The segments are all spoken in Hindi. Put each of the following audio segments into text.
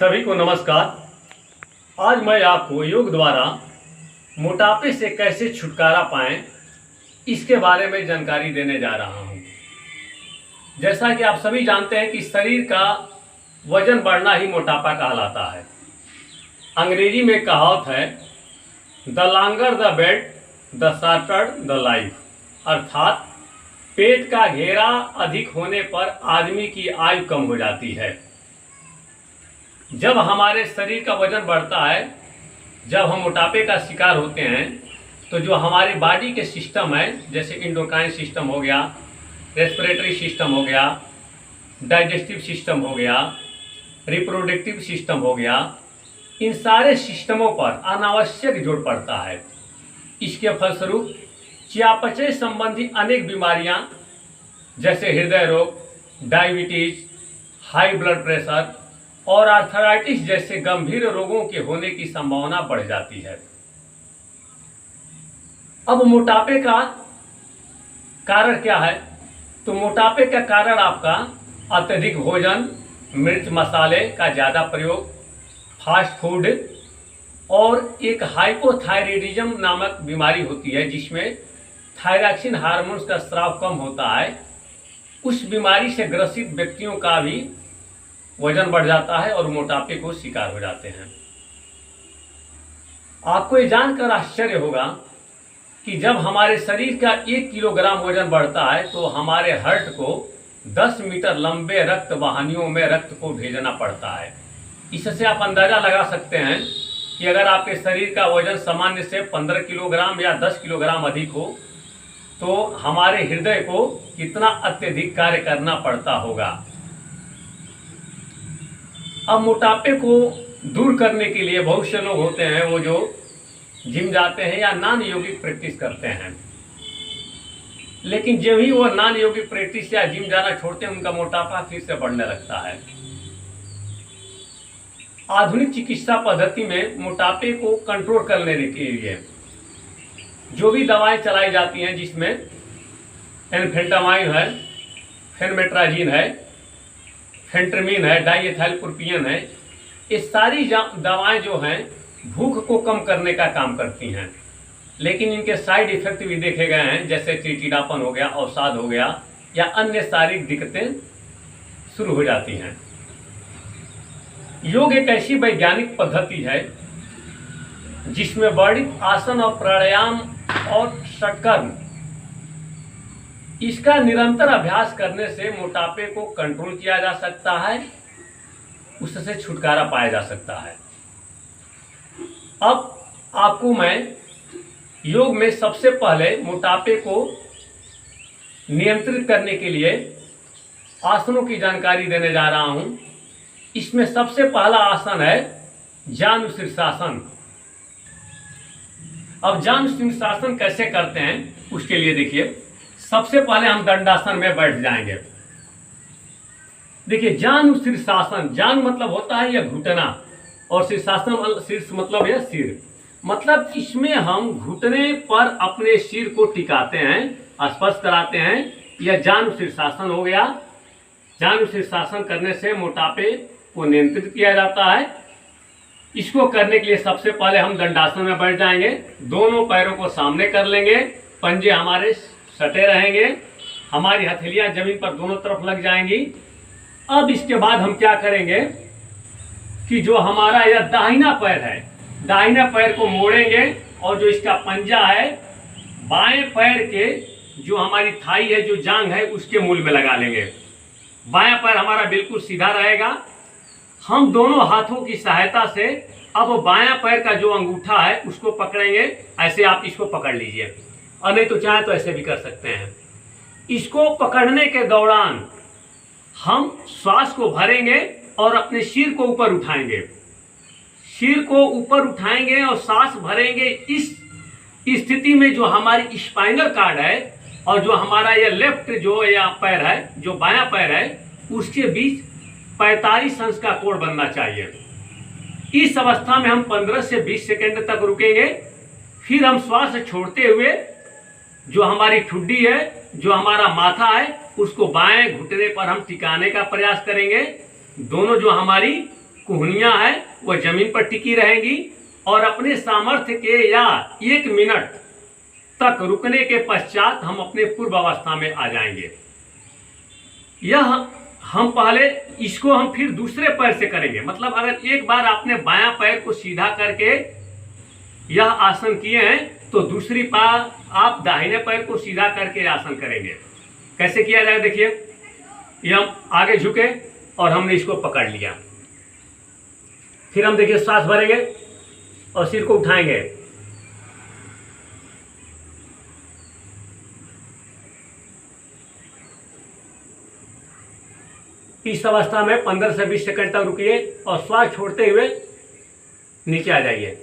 सभी को नमस्कार। आज मैं आपको योग द्वारा मोटापे से कैसे छुटकारा पाएं इसके बारे में जानकारी देने जा रहा हूं। जैसा कि आप सभी जानते हैं कि शरीर का वजन बढ़ना ही मोटापा कहलाता है। अंग्रेजी में कहावत है, the longer the bed the shorter the life, अर्थात पेट का घेरा अधिक होने पर आदमी की आयु कम हो जाती है। जब हमारे शरीर का वजन बढ़ता है, जब हम मोटापे का शिकार होते हैं, तो जो हमारे बॉडी के सिस्टम है, जैसे इंडोक्राइन सिस्टम हो गया, रेस्पिरेटरी सिस्टम हो गया, डाइजेस्टिव सिस्टम हो गया, रिप्रोडक्टिव सिस्टम हो गया, इन सारे सिस्टमों पर अनावश्यक जोर पड़ता है। इसके फलस्वरूप चयापचय संबंधी अनेक बीमारियां जैसे हृदय रोग, डायबिटीज, हाई ब्लड प्रेशर और आर्थराइटिस जैसे गंभीर रोगों के होने की संभावना बढ़ जाती है। अब मोटापे का कारण क्या है? तो मोटापे का कारण आपका अत्यधिक भोजन, मिर्च मसाले का ज़्यादा प्रयोग, फास्ट फूड और एक हाइपोथायराइडिज्म नामक बीमारी होती है जिसमें थायरॉक्सिन हार्मोन्स का स्राव कम होता है। उस बीमारी से ग्रसित व्यक्तियों का भी वजन बढ़ जाता है और मोटापे को शिकार हो जाते हैं। आपको ये जानकर आश्चर्य होगा कि जब हमारे शरीर का 1 किलोग्राम वजन बढ़ता है तो हमारे हार्ट को 10 मीटर लंबे रक्त वाहिनियों में रक्त को भेजना पड़ता है। इससे आप अंदाजा लगा सकते हैं कि अगर आपके शरीर का वजन सामान्य से 15 किलोग्राम या 10 किलोग्राम अधिक हो तो हमारे हृदय को कितना अत्यधिक कार्य करना पड़ता होगा। अब मोटापे को दूर करने के लिए बहुत से लोग होते हैं वो जो जिम जाते हैं या नॉन योगिक प्रैक्टिस करते हैं, लेकिन जब ही वो नॉन योगिक प्रैक्टिस या जिम जाना छोड़ते हैं उनका मोटापा फिर से बढ़ने लगता है। आधुनिक चिकित्सा पद्धति में मोटापे को कंट्रोल करने के लिए जो भी दवाएं चलाई जाती हैं, जिसमें एन्फेटामाइन है, फेनमेट्राजिन है, फेंट्रमीन है, डाइएथाइलप्रोपियन है, ये सारी दवाएं जो हैं भूख को कम करने का काम करती हैं, लेकिन इनके साइड इफेक्ट भी देखे गए हैं, जैसे चिड़चिड़ापन हो गया, अवसाद हो गया या अन्य शारीरिक दिक्कतें शुरू हो जाती हैं। योग एक ऐसी वैज्ञानिक पद्धति है जिसमें वर्णित आसन और प्राणायाम और षटकर्म, इसका निरंतर अभ्यास करने से मोटापे को कंट्रोल किया जा सकता है, उससे छुटकारा पाया जा सकता है। अब आपको मैं योग में सबसे पहले मोटापे को नियंत्रित करने के लिए आसनों की जानकारी देने जा रहा हूं। इसमें सबसे पहला आसन है जानु शीर्षासन। अब जानु शीर्षासन कैसे करते हैं उसके लिए देखिए, सबसे पहले हम दंडासन में बैठ जाएंगे। देखिए, जानु शीर्षासन, जानु मतलब होता है यह घुटना और शीर्षासन शीर्ष मतलब यह सिर, मतलब इसमें हम घुटने पर अपने सिर को टिकाते हैं, स्पर्श कराते हैं। यह जानु शीर्षासन हो गया। जानु शीर्षासन करने से मोटापे को नियंत्रित किया जाता है। इसको करने के लिए सबसे पहले हम दंडासन में बैठ जाएंगे, दोनों पैरों को सामने कर लेंगे, पंजे हमारे सटे रहेंगे, हमारी हथेलियां जमीन पर दोनों तरफ लग जाएंगी। अब इसके बाद हम क्या करेंगे कि जो हमारा यह दाहिना पैर है, दाहिना पैर को मोड़ेंगे और जो इसका पंजा है बाएं पैर के जो हमारी थाई है, जो जांघ है, उसके मूल में लगा लेंगे। बायां पैर हमारा बिल्कुल सीधा रहेगा। हम दोनों हाथों की सहायता से अब बायां पैर का जो अंगूठा है उसको पकड़ेंगे। ऐसे आप इसको पकड़ लीजिए, और नहीं तो चाहे तो ऐसे भी कर सकते हैं। इसको पकड़ने के दौरान हम श्वास को भरेंगे और अपने सिर को ऊपर उठाएंगे, सिर को ऊपर उठाएंगे और सांस भरेंगे। इस स्थिति में जो हमारी स्पाइनल कार्ड है और जो हमारा यह लेफ्ट जो या पैर है, जो बायां पैर है, उसके बीच 45 अंश का कोण बनना चाहिए। इस अवस्था में हम 15 से 20 सेकंड तक रुकेंगे। फिर हम श्वास छोड़ते हुए जो हमारी ठुड्डी है, जो हमारा माथा है, उसको बाएं घुटने पर हम टिकाने का प्रयास करेंगे। दोनों जो हमारी कोहनियां है वह जमीन पर टिकी रहेंगी और अपने सामर्थ्य के या 1 मिनट तक रुकने के पश्चात हम अपने पूर्व अवस्था में आ जाएंगे। यह हम पहले इसको हम फिर दूसरे पैर से करेंगे। मतलब अगर एक बार आपने बायां पैर को सीधा करके यह आसन किए हैं तो दूसरी बार आप दाहिने पैर को सीधा करके आसन करेंगे। कैसे किया जाए देखिए, ये हम आगे झुके और हमने इसको पकड़ लिया, फिर हम देखिए सांस भरेंगे और सिर को उठाएंगे, इस अवस्था में 15 से 20 सेकंड तक रुकिए और श्वास छोड़ते हुए नीचे आ जाइए।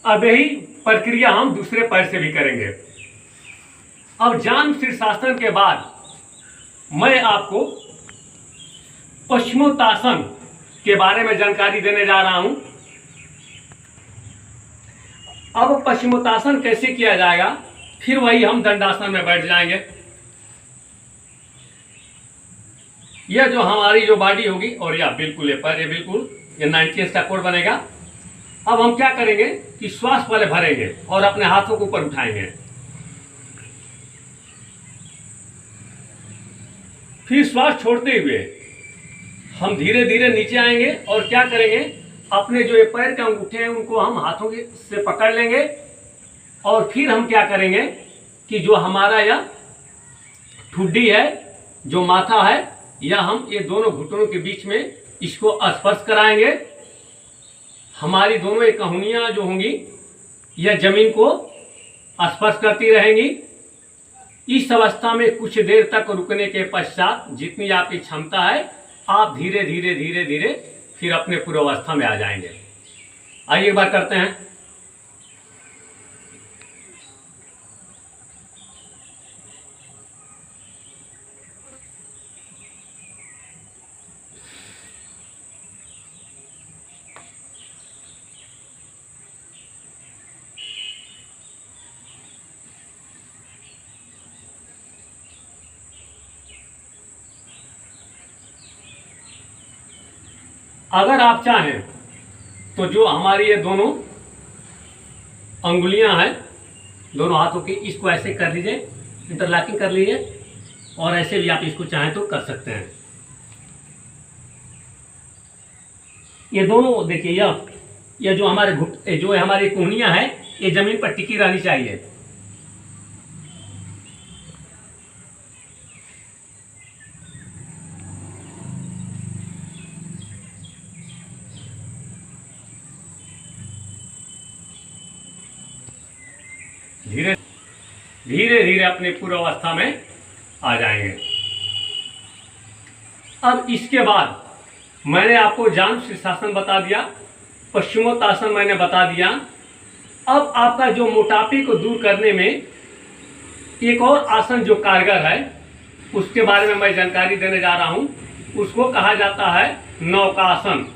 अब यही प्रक्रिया हम दूसरे पैर से भी करेंगे। अब जान शीर्षासन के बाद मैं आपको पश्चिमोत्तासन के बारे में जानकारी देने जा रहा हूं। अब पश्चिमोत्तासन कैसे किया जाएगा, फिर वही हम दंडासन में बैठ जाएंगे। यह जो हमारी जो बॉडी होगी और यह बिल्कुल ये पैर, बिल्कुल ये 90 का कोड बनेगा। अब हम क्या करेंगे कि श्वास पहले भरेंगे और अपने हाथों को ऊपर उठाएंगे, फिर श्वास छोड़ते हुए हम धीरे धीरे नीचे आएंगे और क्या करेंगे, अपने जो ये पैर के अंगूठे हैं उनको हम हाथों से पकड़ लेंगे और फिर हम क्या करेंगे कि जो हमारा यह ठुड्डी है, जो माथा है, यह हम ये दोनों घुटनों के बीच में इसको स्पर्श कराएंगे। हमारी दोनों एक कहुनियां जो होंगी यह जमीन को स्पर्श करती रहेंगी। इस अवस्था में कुछ देर तक रुकने के पश्चात जितनी आपकी क्षमता है आप धीरे धीरे धीरे धीरे फिर अपने पूर्वावस्था में आ जाएंगे। आइए एक बार करते हैं। अगर आप चाहें तो जो हमारी ये दोनों अंगुलियां हैं दोनों हाथों की, इसको ऐसे कर लीजिए, इंटरलॉकिंग कर लीजिए और ऐसे भी आप इसको चाहें तो कर सकते हैं। ये दोनों देखिए, यह जो हमारे जो हमारी कोहनियां हैं ये जमीन पर टिकी रहनी चाहिए। धीरे धीरे धीरे अपने पूर्व अवस्था में आ जाएंगे। अब इसके बाद मैंने आपको जान शीर्षासन बता दिया, पश्चिमोत्तासन मैंने बता दिया। अब आपका जो मोटापे को दूर करने में एक और आसन जो कारगर है उसके बारे में मैं जानकारी देने जा रहा हूं। उसको कहा जाता है नौकासन।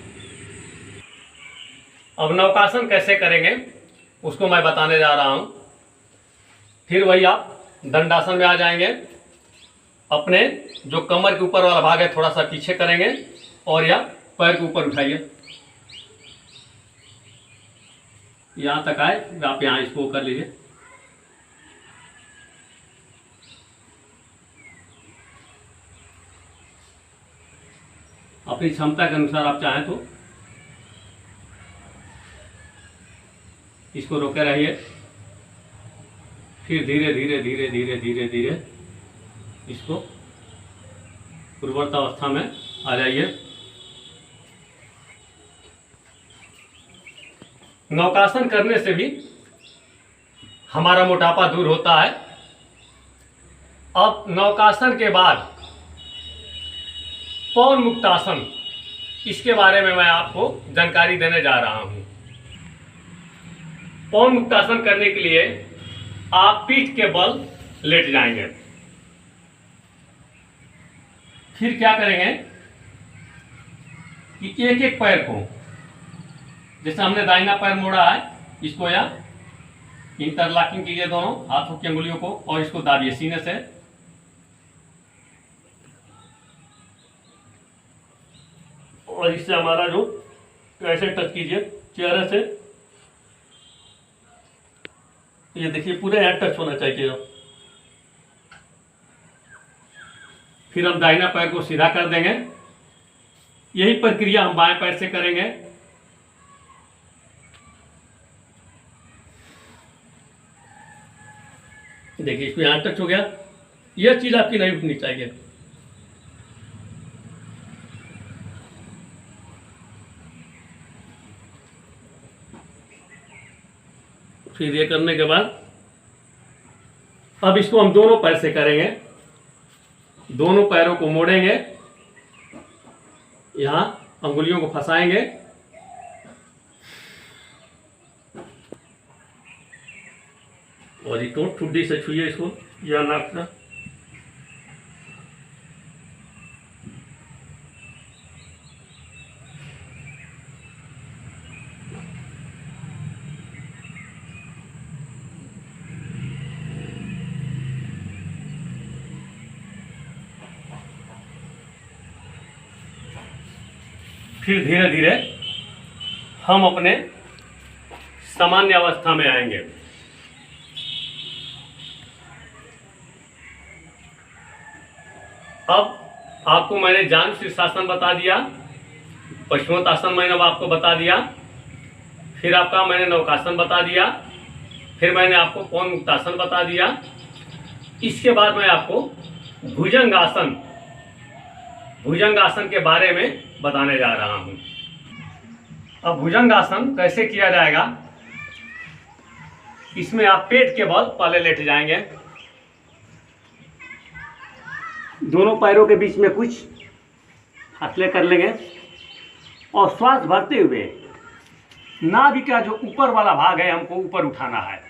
अब नौकासन कैसे करेंगे उसको मैं बताने जा रहा हूं। फिर वही आप दंडासन में आ जाएंगे। अपने जो कमर के ऊपर वाला भाग है थोड़ा सा पीछे करेंगे और या पैर के ऊपर उठाइए, यहां तक आए, आप यहां इसको कर लीजिए। अपनी क्षमता के अनुसार आप चाहें तो इसको रोके रहिए, फिर धीरे धीरे धीरे धीरे धीरे धीरे इसको पूर्ववर्त अवस्था में आ जाइए। नौकासन करने से भी हमारा मोटापा दूर होता है। अब नौकासन के बाद पवन मुक्तासन, इसके बारे में मैं आपको जानकारी देने जा रहा हूं। पवन मुक्तासन करने के लिए आप पीठ के बल लेट जाएंगे, फिर क्या करेंगे कि एक एक पैर को जैसे हमने दाहिना पैर मोड़ा है, इसको यहाँ इंटरलॉकिंग कीजिए दोनों हाथों की अंगुलियों को और इसको दाबिए सीने से। और इससे हमारा जो ऐसे टच कीजिए चेहरे से, ये देखिए पूरे यहाँ टच होना चाहिए। फिर हम दाहिना पैर को सीधा कर देंगे। यही प्रक्रिया हम बाएं पैर से करेंगे। देखिए इसको यहां टच हो गया, यह चीज आपकी नहीं उठनी चाहिए। फिर ये करने के बाद अब इसको हम दोनों पैर से करेंगे। दोनों पैरों को मोड़ेंगे, यहां अंगुलियों को फंसाएंगे और ये ठुड्डी से छुइए इसको या नाक से। फिर धीरे धीरे हम अपने सामान्य अवस्था में आएंगे। अब आपको मैंने जान शीर्षासन बता दिया, पश्चिमोत्तासन मैंने अब आपको बता दिया, फिर आपका मैंने नौकासन बता दिया, फिर मैंने आपको पवन मुक्तासन बता दिया। इसके बाद मैं आपको भुजंगासन भुजंगासन के बारे में बताने जा रहा हूं। अब भुजंगासन कैसे किया जाएगा, इसमें आप पेट के बल पहले लेट जाएंगे, दोनों पैरों के बीच में कुछ हथले कर लेंगे और श्वास भरते हुए नाभि का जो ऊपर वाला भाग है हमको ऊपर उठाना है।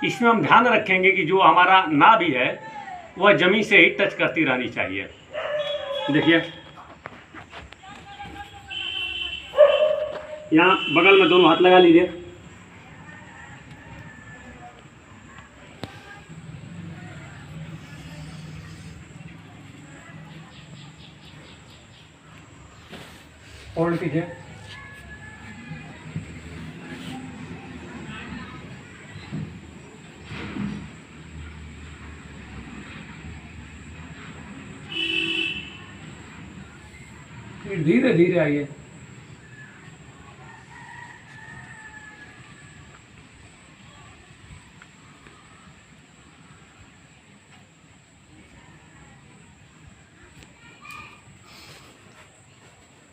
इसमें हम ध्यान रखेंगे कि जो हमारा नाभि है वह जमीन से ही टच करती रहनी चाहिए। देखिए यहाँ बगल में दोनों हाथ लगा लीजिए। होल्ड कीजिए। फिर धीरे धीरे आइए।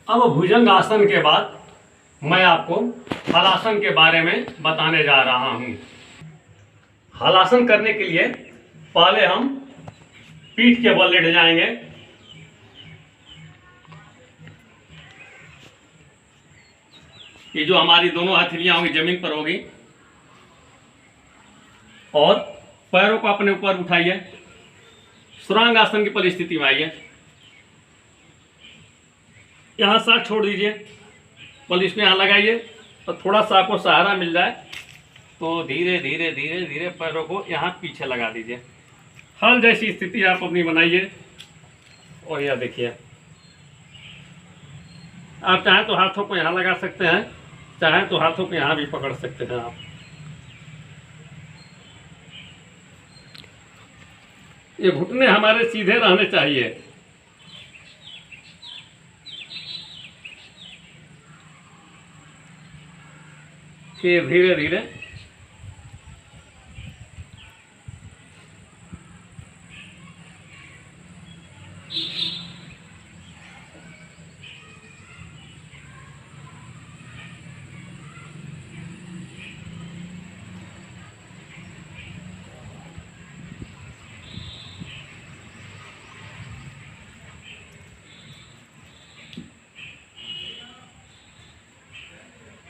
अब भुजंग आसन के बाद मैं आपको हलासन के बारे में बताने जा रहा हूं। हलासन करने के लिए पहले हम पीठ के बल लेट जाएंगे। ये जो हमारी दोनों हथेलियां होंगी जमीन पर होगी और पैरों को अपने ऊपर उठाइए। सुरांग आसन की परिस्थिति में आइए। यहाँ साथ छोड़ दीजिए, बल इसमें यहाँ लगाइए और थोड़ा सा आपको सहारा मिल जाए तो धीरे धीरे धीरे धीरे पैरों को यहाँ पीछे लगा दीजिए। हल जैसी स्थिति आप अपनी बनाइए। और यह देखिए, आप चाहें तो हाथों को यहाँ लगा सकते हैं, चाहें तो हाथों को यहाँ भी पकड़ सकते हैं आप। ये घुटने हमारे सीधे रहने चाहिए। फिर धीरे धीरे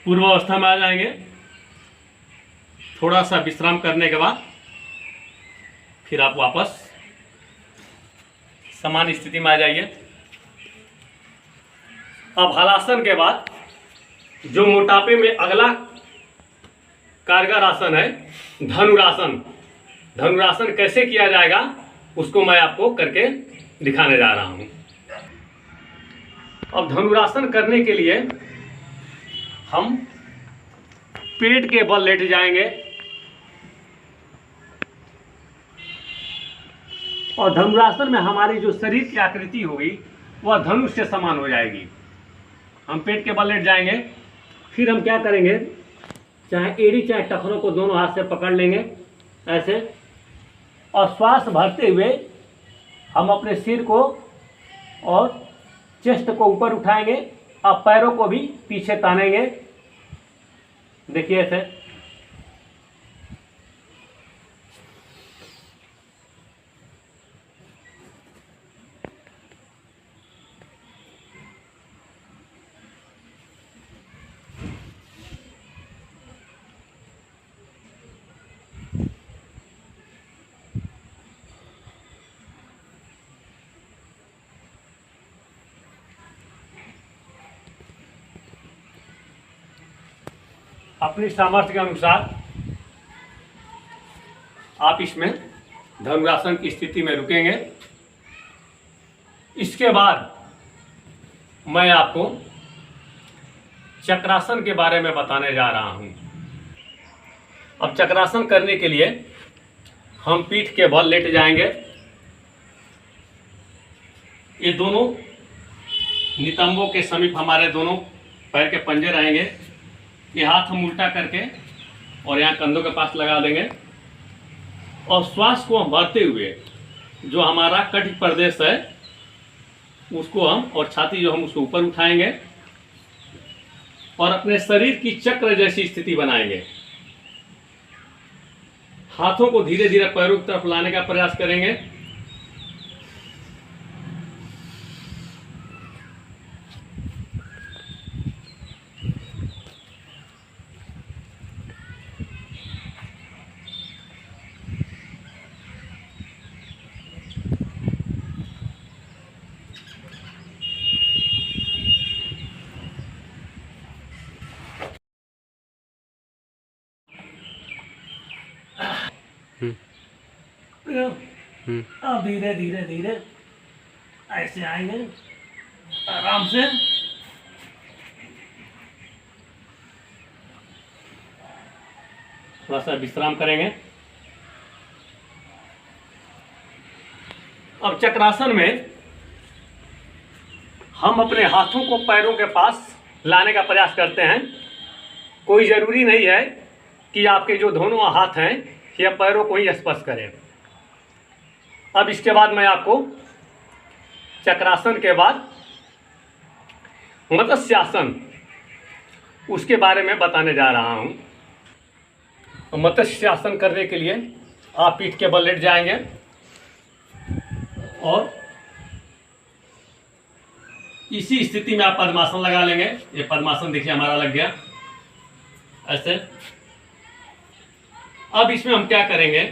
पूर्व अवस्था में आ जाएंगे। थोड़ा सा विश्राम करने के बाद फिर आप वापस समान स्थिति में आ जाइए। अब हलासन के बाद जो मोटापे में अगला कारगर आसन है धनुरासन। धनुरासन कैसे किया जाएगा उसको मैं आपको करके दिखाने जा रहा हूं। अब धनुरासन करने के लिए हम पेट के बल लेट जाएंगे और धनुरासन में हमारी जो शरीर की आकृति होगी वह धनुष से समान हो जाएगी। हम पेट के बल लेट जाएंगे, फिर हम क्या करेंगे, चाहे एड़ी चाहे टखनों को दोनों हाथ से पकड़ लेंगे ऐसे, और श्वास भरते हुए हम अपने सिर को और चेस्ट को ऊपर उठाएंगे और पैरों को भी पीछे तानेंगे। देखिए ऐसे। अपनी सामर्थ्य के अनुसार आप इसमें धनुरासन की स्थिति में रुकेंगे। इसके बाद मैं आपको चक्रासन के बारे में बताने जा रहा हूं। अब चक्रासन करने के लिए हम पीठ के बल लेट जाएंगे। ये दोनों नितंबों के समीप हमारे दोनों पैर के पंजे रहेंगे। ये हाथ हम उल्टा करके और यहाँ कंधों के पास लगा देंगे और श्वास को हम भरते हुए जो हमारा कटी प्रदेश है उसको हम और छाती जो हम उसको ऊपर उठाएंगे और अपने शरीर की चक्र जैसी स्थिति बनाएंगे। हाथों को धीरे धीरे पैरों की तरफ लाने का प्रयास करेंगे। अब धीरे धीरे धीरे ऐसे आएंगे आराम से। थोड़ा सा विश्राम करेंगे। अब चक्रासन में हम अपने हाथों को पैरों के पास लाने का प्रयास करते हैं। कोई ज़रूरी नहीं है कि आपके जो दोनों हाथ हैं या पैरों को ही स्पर्श करें। अब इसके बाद मैं आपको चक्रासन के बाद मत्स्यासन उसके बारे में बताने जा रहा हूं। मत्स्यासन करने के लिए आप पीठ के बल लेट जाएंगे और इसी स्थिति में आप पद्मासन लगा लेंगे। ये पद्मासन देखिए हमारा लग गया ऐसे। अब इसमें हम क्या करेंगे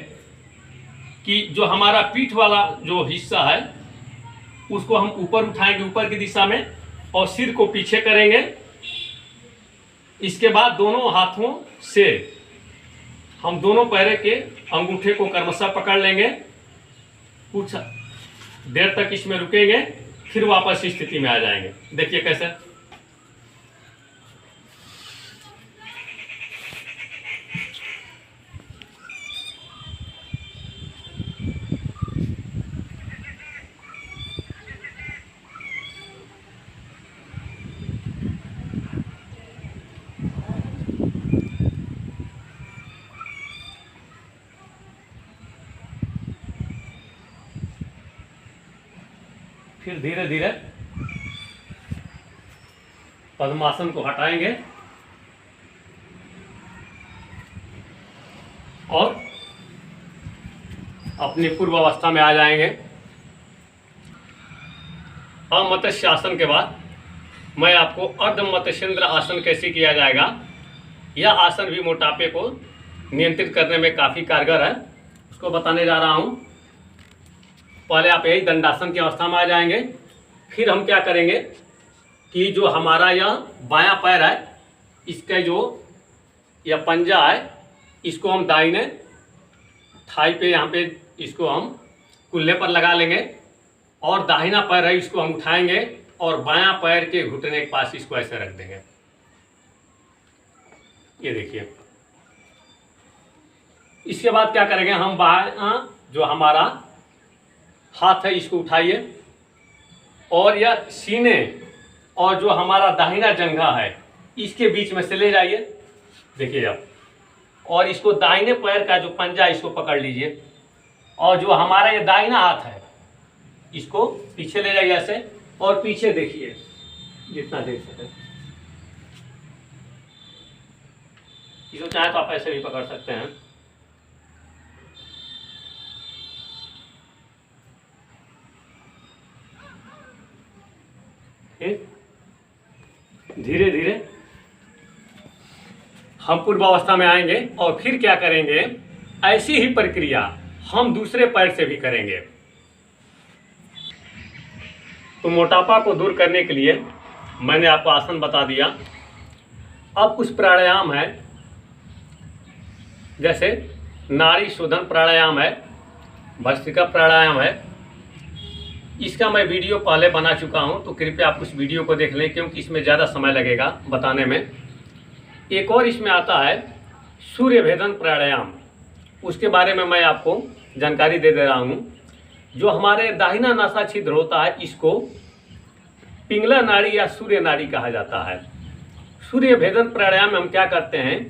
कि जो हमारा पीठ वाला जो हिस्सा है उसको हम ऊपर उठाएंगे ऊपर की दिशा में और सिर को पीछे करेंगे। इसके बाद दोनों हाथों से हम दोनों पैर के अंगूठे को क्रमशः पकड़ लेंगे। कुछ देर तक इसमें रुकेंगे, फिर वापस इस स्थिति में आ जाएंगे। देखिए कैसे। फिर धीरे धीरे पद्मासन को हटाएंगे और अपनी पूर्व अवस्था में आ जाएंगे। अब मत्स्यासन के बाद मैं आपको अर्ध मत्स्येंद्र आसन कैसे किया जाएगा। यह आसन भी मोटापे को नियंत्रित करने में काफ़ी कारगर है, उसको बताने जा रहा हूँ। पहले आप यही दंडासन की अवस्था में आ जाएंगे। फिर हम क्या करेंगे कि जो हमारा यह बायां पैर है इसका जो यह पंजा है इसको हम दाहिने थाई पे यहाँ पे इसको हम कुल्ले पर लगा लेंगे और दाहिना पैर है इसको हम उठाएंगे और बायां पैर के घुटने के पास इसको ऐसे रख देंगे। ये देखिए। इसके बाद क्या करेंगे, हम बायां जो हमारा हाथ है इसको उठाइए और यह सीने और जो हमारा दाहिना जंघा है इसके बीच में से ले जाइए। देखिए आप, और इसको दाहिने पैर का जो पंजा इसको पकड़ लीजिए और जो हमारा ये दाहिना हाथ है इसको पीछे ले जाइए ऐसे और पीछे देखिए जितना देख सके। इसको चाहे तो आप ऐसे भी पकड़ सकते हैं। धीरे धीरे हम पूर्वावस्था में आएंगे और फिर क्या करेंगे, ऐसी ही प्रक्रिया हम दूसरे पैर से भी करेंगे। तो मोटापा को दूर करने के लिए मैंने आपको आसन बता दिया। अब कुछ प्राणायाम है, जैसे नाड़ी शोधन प्राणायाम है, भस्त्रिका प्राणायाम है। इसका मैं वीडियो पहले बना चुका हूं, तो कृपया आप उस वीडियो को देख लें क्योंकि इसमें ज़्यादा समय लगेगा बताने में। एक और इसमें आता है सूर्य भेदन प्राणायाम, उसके बारे में मैं आपको जानकारी दे रहा हूं। जो हमारे दाहिना नासा छिद्र होता है इसको पिंगला नाड़ी या सूर्य नाड़ी कहा जाता है। सूर्य भेदन प्राणायाम में हम क्या करते हैं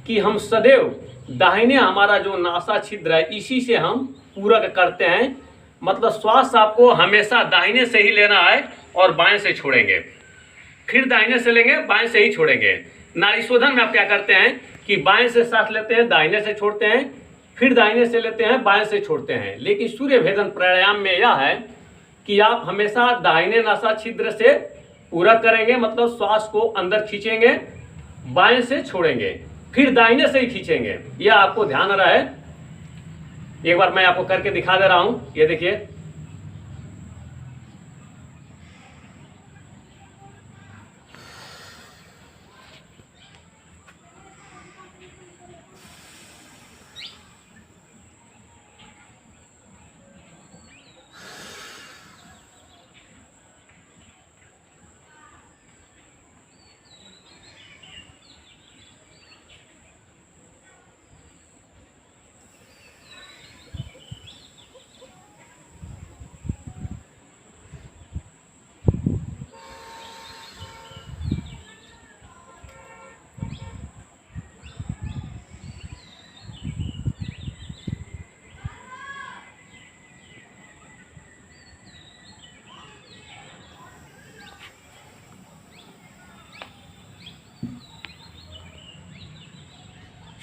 कि हम सदैव दाहिने हमारा जो नासा छिद्र है इसी से हम पूरक करते हैं। मतलब श्वास आपको हमेशा दाहिने से ही लेना है और बाएं से छोड़ेंगे, फिर दाहिने से लेंगे, बाएं से ही छोड़ेंगे। नाड़ी शोधन में आप क्या करते हैं कि बाएं से सांस लेते हैं, दाहिने से छोड़ते हैं, फिर दाहिने से लेते हैं, बाएं से छोड़ते हैं। लेकिन सूर्य भेदन प्राणायाम में यह है कि आप हमेशा दाहिने नासा छिद्र से पूरक करेंगे, मतलब श्वास को अंदर खींचेंगे, बाएं से छोड़ेंगे, फिर दाहिने से ही खींचेंगे। यह आपको ध्यान रहे। एक बार मैं आपको करके दिखा दे रहा हूं, ये देखिए।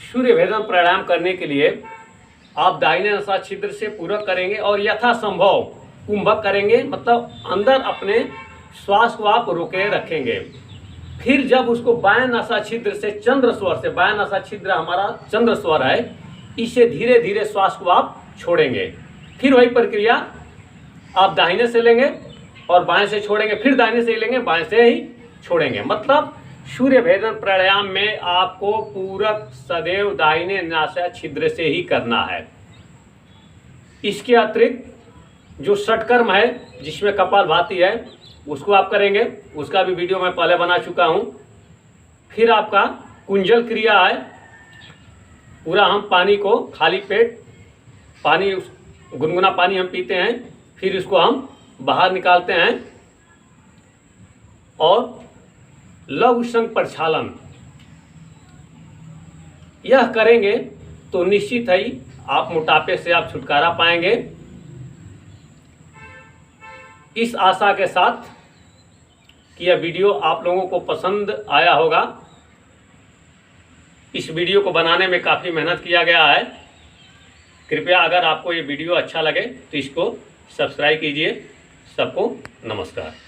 सूर्य भेदन प्राणायाम करने के लिए आप दाहिने नसा छिद्र से पूरक करेंगे और यथासंभव कुंभक करेंगे, मतलब अंदर अपने श्वास को आप रोके रखेंगे। फिर जब उसको बाएं नसा छिद्र से चंद्र स्वर से, बाएं नसा छिद्र हमारा चंद्र स्वर है, इससे धीरे धीरे श्वास को आप छोड़ेंगे। फिर वही प्रक्रिया आप दाहिने से लेंगे और बाएं से छोड़ेंगे, फिर दाहिने से लेंगे, बाएं से ही छोड़ेंगे। मतलब सूर्य भेदन प्राणायाम में आपको पूरक सदैव दाहिने नासा छिद्र से ही करना है। इसके अतिरिक्त जो षटकर्म है जिसमें कपालभाति है उसको आप करेंगे, उसका भी वीडियो मैं पहले बना चुका हूं। फिर आपका कुंजल क्रिया है, पूरा हम पानी को खाली पेट पानी गुनगुना पानी हम पीते हैं, फिर इसको हम बाहर निकालते हैं और लघु संग प्रक्षालन यह करेंगे तो निश्चित ही आप मोटापे से आप छुटकारा पाएंगे। इस आशा के साथ कि यह वीडियो आप लोगों को पसंद आया होगा। इस वीडियो को बनाने में काफ़ी मेहनत किया गया है। कृपया अगर आपको ये वीडियो अच्छा लगे तो इसको सब्सक्राइब कीजिए। सबको नमस्कार।